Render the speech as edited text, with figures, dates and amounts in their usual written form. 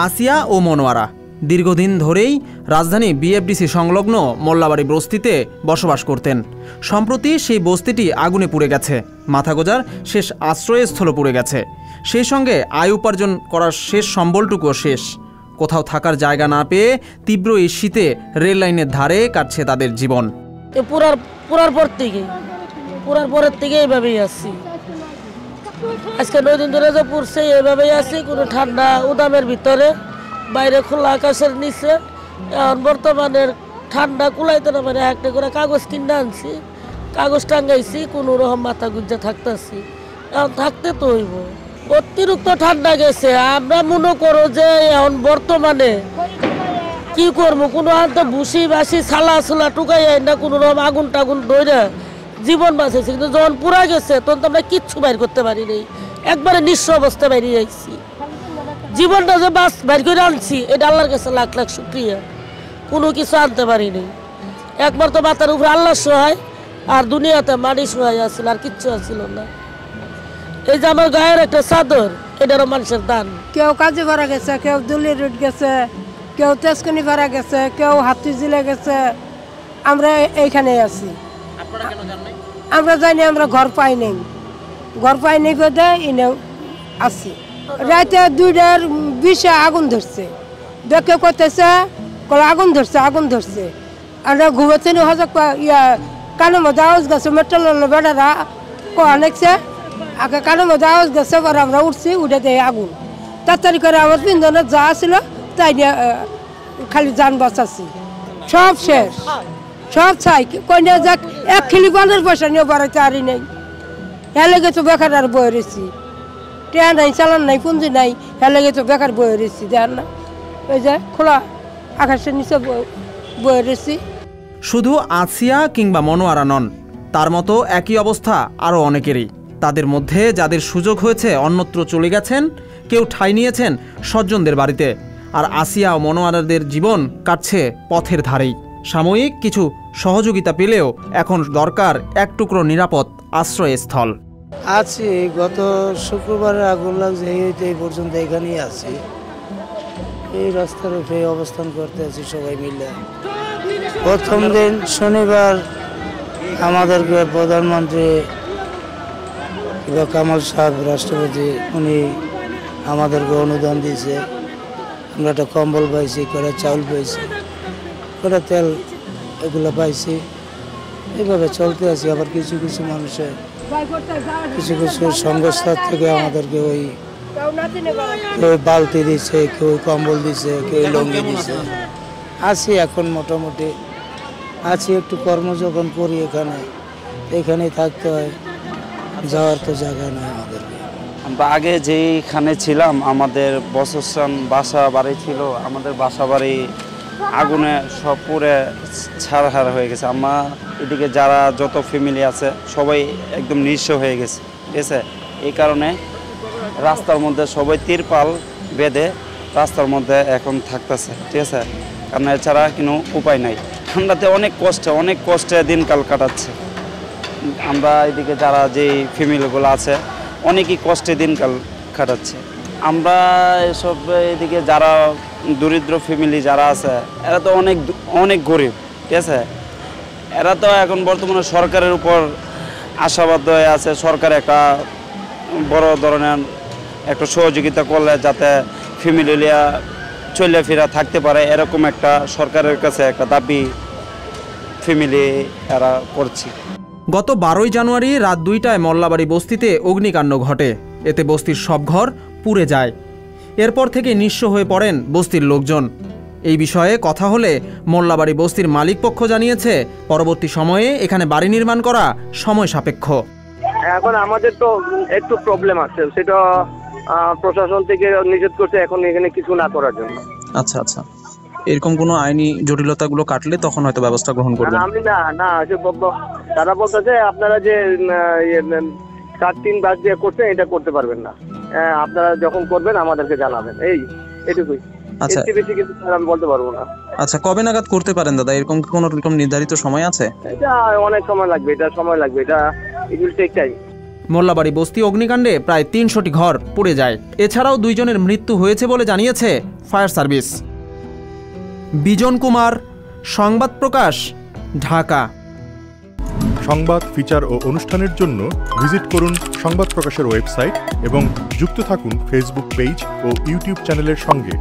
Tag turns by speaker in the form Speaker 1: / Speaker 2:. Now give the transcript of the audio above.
Speaker 1: আসিয়া ও মনোয়ারা দীর্ঘদিন ধরেই রাজধানী বিএফডিসি সংলগ্ন মোল্লাবাড়ি বস্তিতে বসবাস করতেন। সম্প্রতি সেই বস্তিটি আগুনে পুড়ে গেছে, মাথা গোঁজার শেষ আশ্রয়স্থল পুড়ে গেছে। সেই সঙ্গে আয় উপার্জন করার শেষ সম্বলটুকুও শেষ। কোথাও থাকার জায়গা না পেয়ে তীব্র এই শীতে রেল লাইনের ধারে কাটছে তাদের জীবন।
Speaker 2: পুরার পরের থেকে এইভাবেই আসছি। আজকে 9 দিন ধরে যে পড়ছে এইভাবেই আছি, কোনো ঠান্ডা উদামের ভিতরে, বাইরে খোলা আকাশের নিচে। এখন বর্তমানে ঠান্ডা কুলাইতে না পারে একটা করে কাগজ কিনে আনছি, কাগজ টাঙ্গাইছি, কোনো রকম মাথা গুঁজে থাকতেছি। এখন থাকতে তো হইব, অতিরিক্ত ঠান্ডা গেছে। আমরা মনে করো যে এখন বর্তমানে কি করবো, কোনো তো ভুসি বাসি ছালা ছুলা টুকাই না, কোনো রকম আগুন টাগুন ধরে জীবন বাঁচাইছি। কিন্তু যখন পুরা গেছে তখন তো আমরা কিচ্ছু বাইর করতে পারি নাই, একবারে নিঃস্ব অবস্থা বাইরে যাইছি। জীবনটা যে বাইর করে আনছি এটা আল্লাহর কাছে লাখ লাখ শুকরিয়া। কোনো কিছু আনতে পারিনি, একবার তো মাথার উপরে আল্লাহ সহায়, আর দুনিয়াতে মাটি সহায় আসছিল, আর কিচ্ছু আসছিল না। এই যে আমার গায়ের একটা চাদর, এটারও মানুষের দান।
Speaker 3: কেউ কাজে ভাড়া গেছে, কেউ দুলি রুট গেছে, কেউ তেজকুনি ভাড়া গেছে, কেউ হাতি জিলে গেছে। আমরা এইখানে আছি। আমরা জানি আমরা ঘর পাই নাই, ঘর পাই নাই বেদে এনেও আছি। রাতে 2:20 আগুন ধরছে, দেখে করতেছে আগুন ধরছে আগুন ধরছে। আমরা ঘুমাতে কানের মধ্যে আওয়াজ গেছে, মেট্রোল বেড়ারা অনেকছে আগে কানের মধ্যে আওয়াজ গেছে। পরে আমরা উঠছি, উঠে দেয় আগুন। তাড়াতাড়ি করে আমার 3 জনের যা ছিল তাই নিয়ে খালি যান বাঁচাচ্ছি। সব শেষ, সব চাই কইনা যাক। 1 খিলি পানের পয়সা নিয়ে বাড়াইতে আরি নেই, হেলে তো বেকার আর বয়ে রয়েছি। ট্রেন নাই, চালান নাই, পুঁজি নাই, হেলে তো বেকার বয়ে রয়েছি। দেন না ওই যে খোলা আকাশের নিচে বয়ে রয়েছি।
Speaker 1: শুধু আসিয়া কিংবা মনোয়ারা নন, তার মতো একই অবস্থা আরও অনেকেরই। তাদের মধ্যে যাদের সুযোগ হয়েছে অন্যত্র চলে গেছেন, কেউ ঠাঁই নিয়েছেন স্বজনদের বাড়িতে। আর আসিয়া ও মনোয়ারাদের জীবন কাটছে পথের ধারেই। সাময়িক কিছু সহযোগিতা পেলেও এখন দরকার এক টুকরো নিরাপদ আশ্রয়স্থল।
Speaker 4: আছি, গত শুক্রবারে আগুন লাগছে, এই পর্যন্ত এখানেই আছি। এই রাস্তার উপরে অবস্থান করতে আছি সবাই মিলে। প্রথম দিন শনিবার আমাদেরকে প্রধানমন্ত্রী কামাল সাহেব রাষ্ট্রপতি উনি আমাদেরকে অনুদান দিয়েছে। আমরা একটা কম্বল পাইছি, করে চাউল পাইছি, করে তেল, এগুলো পাইছি। এইভাবে চলতে আছি। আবার কিছু কিছু মানুষের কিছু কিছু সংস্থা থেকে আমাদেরকে ওই বালতি দিচ্ছে, কেউ কম্বল দিচ্ছে, কেউ লঙ্গি দিচ্ছে। আছি এখন মোটামুটি আছি। একটু কর্ম যখন করি এখানেই থাকতে হয়, যাওয়ার তো জায়গা নেই আমাদেরকে।
Speaker 5: আমরা আগে যেইখানে ছিলাম আমাদের বসস্থান বাসা বাড়ি ছিল, আমাদের বাসা বাড়ি আগুনে সব পুরে ছাড়হার হয়ে গেছে। আমার এদিকে যারা যত ফ্যামিলি আছে সবাই একদম নিঃস্ব হয়ে গেছে, ঠিক আছে। এই কারণে রাস্তার মধ্যে সবাই তিরপাল বেঁধে রাস্তার মধ্যে এখন থাকতেছে, ঠিক আছে। কারণ এছাড়া কোনো উপায় নাই। ঠান্ডাতে অনেক কষ্টে দিনকাল কাটাচ্ছে। আমরা এদিকে যারা যেই ফ্যামিলিগুলো আছে অনেকই কষ্টে দিনকাল কাটাচ্ছে। আমরা এসব এদিকে যারা দরিদ্র ফ্যামিলি যারা আছে এরা তো অনেক গরিব, ঠিক আছে। এরা তো এখন বর্তমানে সরকারের উপর আশাবাদ হয়ে আছে। সরকার একটা বড় ধরনের একটা সহযোগিতা করলে যাতে ফ্যামিলিয়া চলে ফেরা থাকতে পারে, এরকম একটা সরকারের কাছে একটা দাবি ফ্যামিলি এরা করছে।
Speaker 1: গত 12ই জানুয়ারি রাত 2টায় মোল্লাবাড়ি বস্তিতে অগ্নিকাণ্ড ঘটে। এতে বস্তির সব ঘর পুড়ে যায়। এরপর থেকে নিঃস্ব হয়ে পড়েন বস্তির লোকজন। এই বিষয়ে কথা হলে মোল্লাবাড়ি বস্তির মালিকপক্ষ জানিয়েছে পরবর্তী সময়ে এখানে বাড়ি নির্মাণ করা সময় সাপেক্ষ।
Speaker 6: এখন আমাদের তো একটু প্রবলেম আছে, সেটা প্রশাসন থেকে নিষেধ করছে এখন এখানে কিছু না করার জন্য।
Speaker 7: আচ্ছা আচ্ছা, এরকম কোনো আইনি জটিলতাগুলো কাটলে তখন হয়তো ব্যবস্থা গ্রহণ করবেন।
Speaker 6: আমি না তারা বলতেছে আপনারা যে 4-3 বাস দিয়ে করছেন এটা করতে পারবেন না, আপনারা যখন করবেন আমাদেরকে জানাবেন, এটুকুই।
Speaker 7: আচ্ছা,
Speaker 6: বেশি কিছু আমি বলতে পারবো না।
Speaker 7: আচ্ছা, কবে নাগাদ করতে পারেন দাদা? এরকম কোনো নির্ধারিত সময় আছে?
Speaker 6: এটা অনেক সময় লাগবে, এটা it will take time.
Speaker 1: Mollabari বস্তি অগ্নিকাণ্ডে প্রায় ৩০০টি ঘর পুড়ে যায়। এছাড়াও 2 জনের মৃত্যু হয়েছে বলে জানিয়েছে ফায়ার সার্ভিস। বিজন কুমার, সংবাদ প্রকাশ, ঢাকা।
Speaker 8: সংবাদ, ফিচার ও অনুষ্ঠানের জন্য ভিজিট করুন সংবাদ প্রকাশের ওয়েবসাইট এবং যুক্ত থাকুন ফেসবুক পেজ ও ইউটিউব চ্যানেলের সঙ্গে।